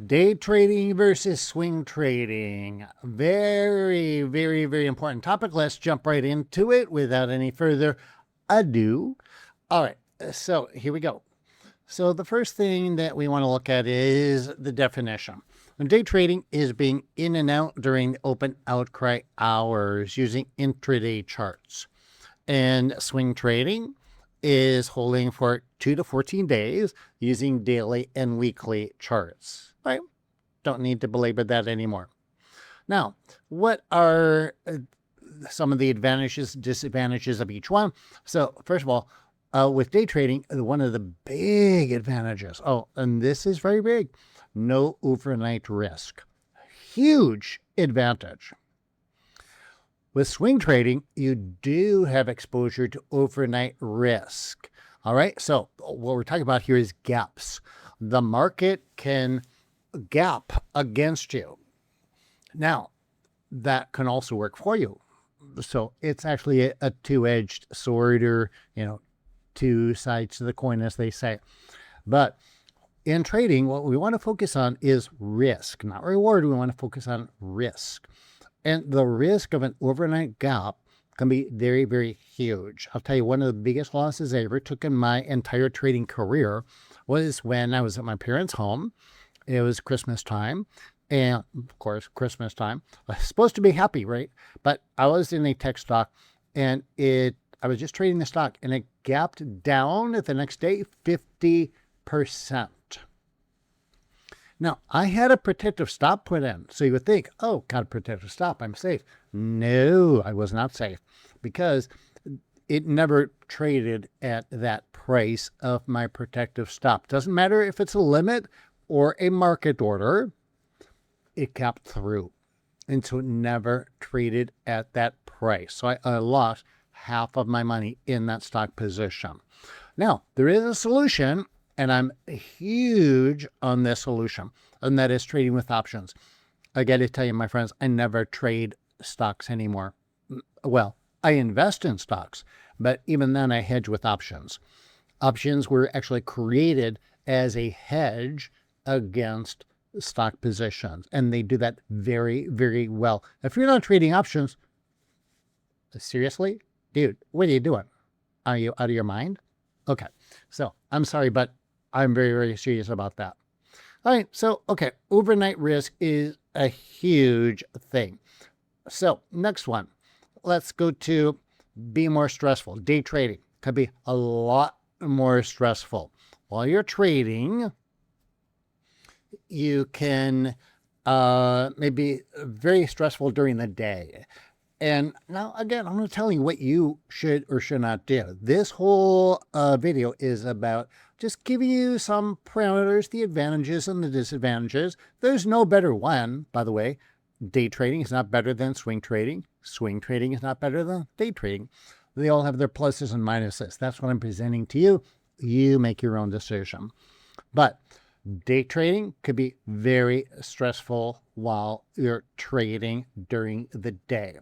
Day trading versus swing trading. Very, very, very important topic. Let's jump right into it without any further ado. All right, so here we go. So the first thing that we want to look at is the definition. Day trading is being in and out during open outcry hours using intraday charts. And swing trading is holding for 2 to 14 days using daily and weekly charts. Right? Don't need to belabor that anymore. Now, what are some of the advantages, disadvantages of each one? So first of all, with day trading, one of the big advantages, and this is very big, no overnight risk. Huge advantage. With swing trading, you do have exposure to overnight risk. All right, so what we're talking about here is gaps. The market can gap against you. Now, that can also work for you. So it's actually a two-edged sword, or, two sides to the coin, as they say. But in trading, what we want to focus on is risk, not reward. We want to focus on risk. And the risk of an overnight gap can be very, very huge. I'll tell you, one of the biggest losses I ever took in my entire trading career was when I was at my parents' home. It was Christmas time. And of course, Christmas time, I was supposed to be happy, right? But I was in a tech stock, and I was just trading the stock, and it gapped down the next day 50%. Now, I had a protective stop put in. So you would think, oh, got a protective stop, I'm safe. No, I was not safe, because it never traded at that price of my protective stop. Doesn't matter if it's a limit or a market order, it capped through. And so it never traded at that price. So I lost half of my money in that stock position. Now, there is a solution, and I'm huge on this solution, and that is trading with options. I got to tell you, my friends, I never trade stocks anymore. Well, I invest in stocks, but even then I hedge with options. Options were actually created as a hedge against stock positions, and they do that very, very well. If you're not trading options, seriously, dude, what are you doing? Are you out of your mind? Okay, so I'm sorry, but I'm very, very serious about that. All right, so, okay, overnight risk is a huge thing. So next one, let's go to be more stressful. Day trading could be a lot more stressful. While you're trading, you can maybe very stressful during the day. And now, again, I'm going to tell you what you should or should not do. This whole video is about just giving you some parameters, the advantages and the disadvantages. There's no better one, by the way. Day trading is not better than swing trading. Swing trading is not better than day trading. They all have their pluses and minuses. That's what I'm presenting to you. You make your own decision. But day trading could be very stressful while you're trading during the day.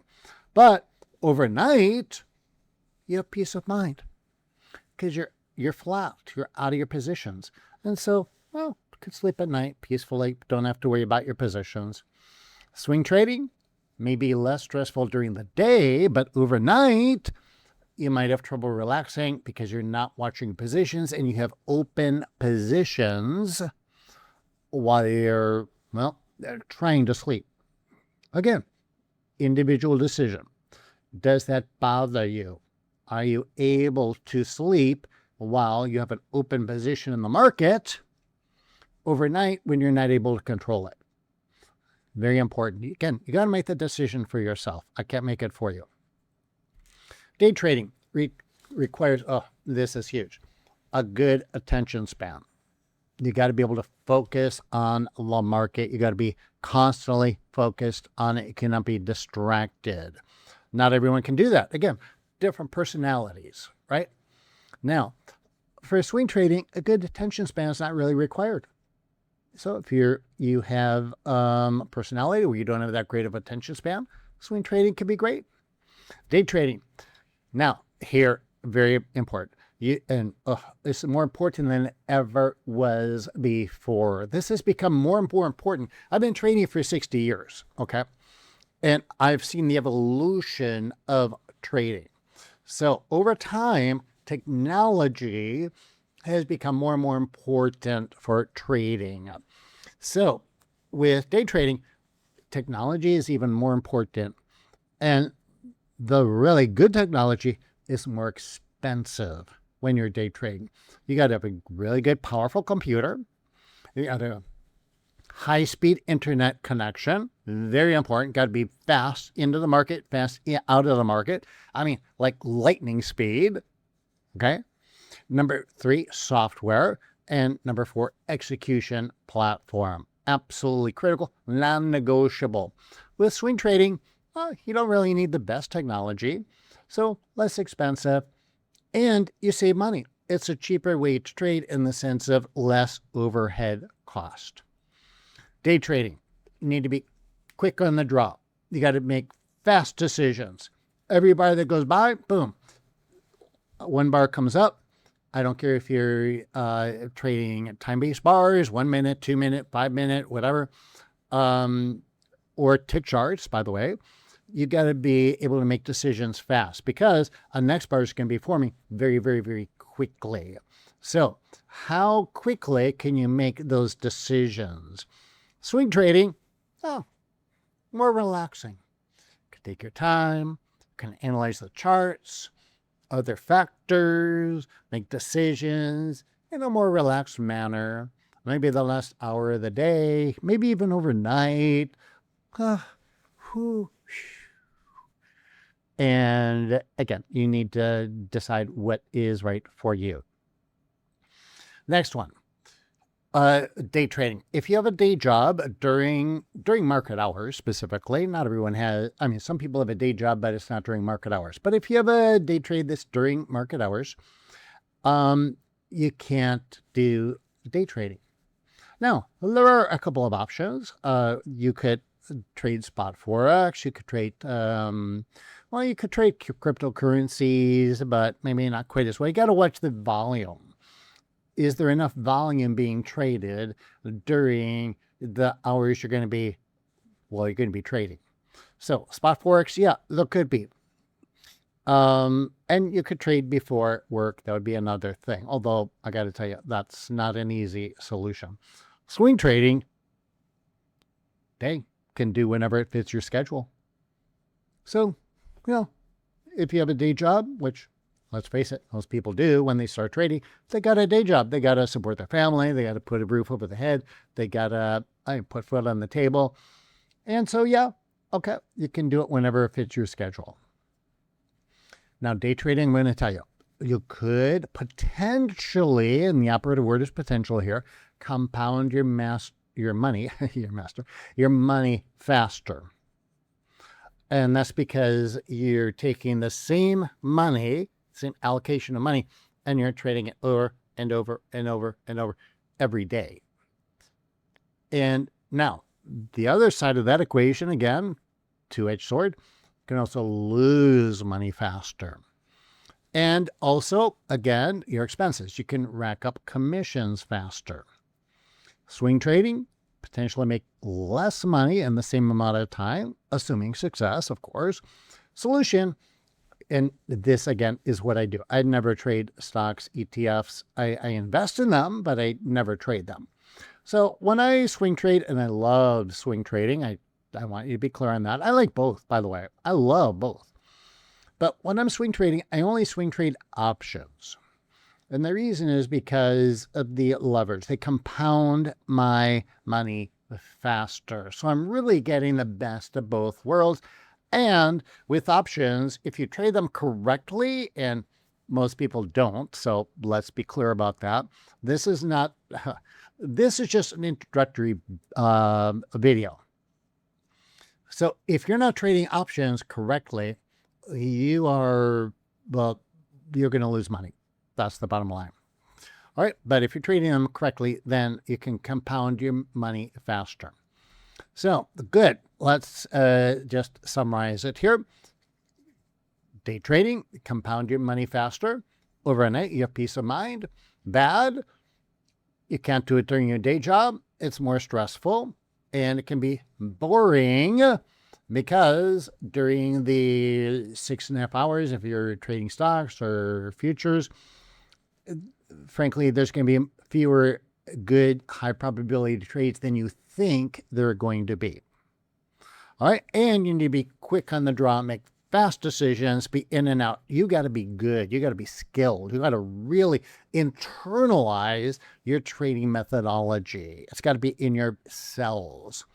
But overnight, you have peace of mind, because you're flat, you're out of your positions. And so, well, you can sleep at night peacefully, don't have to worry about your positions. Swing trading may be less stressful during the day, but overnight, you might have trouble relaxing because you're not watching positions and you have open positions while you're, trying to sleep. Again, individual decision. Does that bother you? Are you able to sleep while you have an open position in the market overnight when you're not able to control it? Very important. Again, you got to make the decision for yourself. I can't make it for you. Day trading requires, this is huge, a good attention span. You got to be able to focus on the market. You got to be constantly focused on it. You cannot be distracted. Not everyone can do that. Again, different personalities, right? Now, for swing trading, a good attention span is not really required. So if you have personality where you don't have that great of attention span, swing trading can be great. Day trading. Now, here, very important. It's more important than it ever was before. This has become more and more important. I've been trading for 60 years, okay? And I've seen the evolution of trading. So over time, technology has become more and more important for trading. So with day trading, technology is even more important. And the really good technology is more expensive when you're day trading. You got to have a really good, powerful computer. You got a high-speed internet connection. Very important. Got to be fast into the market, fast out of the market. I mean, like lightning speed. Okay. Number 3, software. And number 4, execution platform. Absolutely critical, non-negotiable. With swing trading, you don't really need the best technology, so less expensive, and you save money. It's a cheaper way to trade in the sense of less overhead cost. Day trading, you need to be quick on the draw. You got to make fast decisions. Every bar that goes by, boom. One bar comes up. I don't care if you're trading time-based bars, 1 minute, 2 minute, 5 minute, whatever, or tick charts, by the way. You got to be able to make decisions fast because a next bar is going to be forming very, very, very quickly. So how quickly can you make those decisions? Swing trading, more relaxing. You can take your time, can analyze the charts, other factors, make decisions in a more relaxed manner. Maybe the last hour of the day, maybe even overnight. And again, you need to decide what is right for you. Next one, day trading. If you have a day job during market hours specifically, not everyone has, some people have a day job, but it's not during market hours. But if you have a day trade that's during market hours, you can't do day trading. Now, there are a couple of options. You could trade spot forex. You could trade, you could trade cryptocurrencies, but maybe not quite as well. You got to watch the volume. Is there enough volume being traded during the hours you're going to be trading? So spot forex, yeah, there could be. And you could trade before work. That would be another thing. Although I got to tell you, that's not an easy solution. Swing trading, they can do whenever it fits your schedule. So, if you have a day job, which let's face it, most people do when they start trading, they got a day job. They got to support their family. They got to put a roof over their head. They got to put food on the table. And so, okay, you can do it whenever it fits your schedule. Now, day trading, I'm going to tell you, you could potentially, and the operative word is potential here, compound your money faster. And that's because you're taking the same allocation of money, and you're trading it over and over and over and over every day. And now, the other side of that equation, again, two-edged sword, can also lose money faster. And also, again, your expenses. You can rack up commissions faster. Swing trading, potentially make less money in the same amount of time, assuming success, of course. Solution, and this, again, is what I do. I never trade stocks, ETFs. I invest in them, but I never trade them. So when I swing trade, and I love swing trading, I want you to be clear on that. I like both, by the way. I love both. But when I'm swing trading, I only swing trade options. And the reason is because of the leverage. They compound my money faster. So I'm really getting the best of both worlds. And with options, if you trade them correctly, and most people don't, so let's be clear about that. This is just an introductory video. So if you're not trading options correctly, you're going to lose money. That's the bottom line. All right. But if you're trading them correctly, then you can compound your money faster. So good. Let's just summarize it here. Day trading, compound your money faster. overnight, you have peace of mind. Bad, you can't do it during your day job. It's more stressful and it can be boring because during the 6.5 hours, if you're trading stocks or futures, frankly, there's going to be fewer good high probability trades than you think there are going to be. All right. And you need to be quick on the draw, make fast decisions, be in and out. You got to be good. You got to be skilled. You got to really internalize your trading methodology. It's got to be in your cells.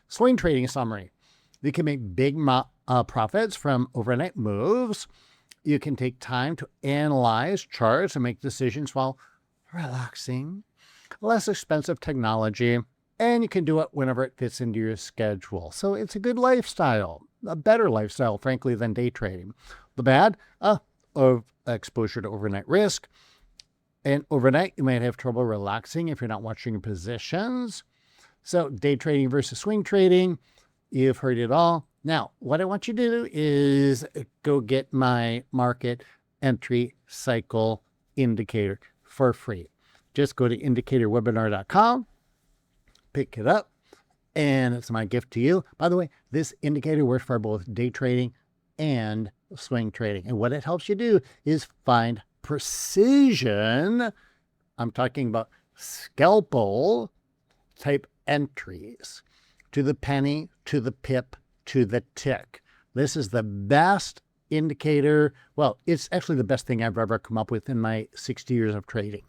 Swing trading summary. You can make big profits from overnight moves. You can take time to analyze charts and make decisions while relaxing. Less expensive technology. And you can do it whenever it fits into your schedule. So it's a good lifestyle, a better lifestyle, frankly, than day trading. The bad, of exposure to overnight risk. And overnight, you might have trouble relaxing if you're not watching your positions. So day trading versus swing trading, you've heard it all. Now, what I want you to do is go get my market entry cycle indicator for free. Just go to indicatorwebinar.com. Pick it up, and it's my gift to you. By the way, this indicator works for both day trading and swing trading. And what it helps you do is find precision. I'm talking about scalpel type entries to the penny, to the pip, to the tick. This is the best indicator. Well, it's actually the best thing I've ever come up with in my 60 years of trading.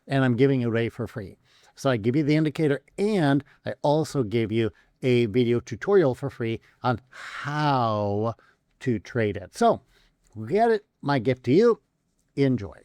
And I'm giving it away for free. So I give you the indicator, and I also give you a video tutorial for free on how to trade it. So get it, my gift to you. Enjoy.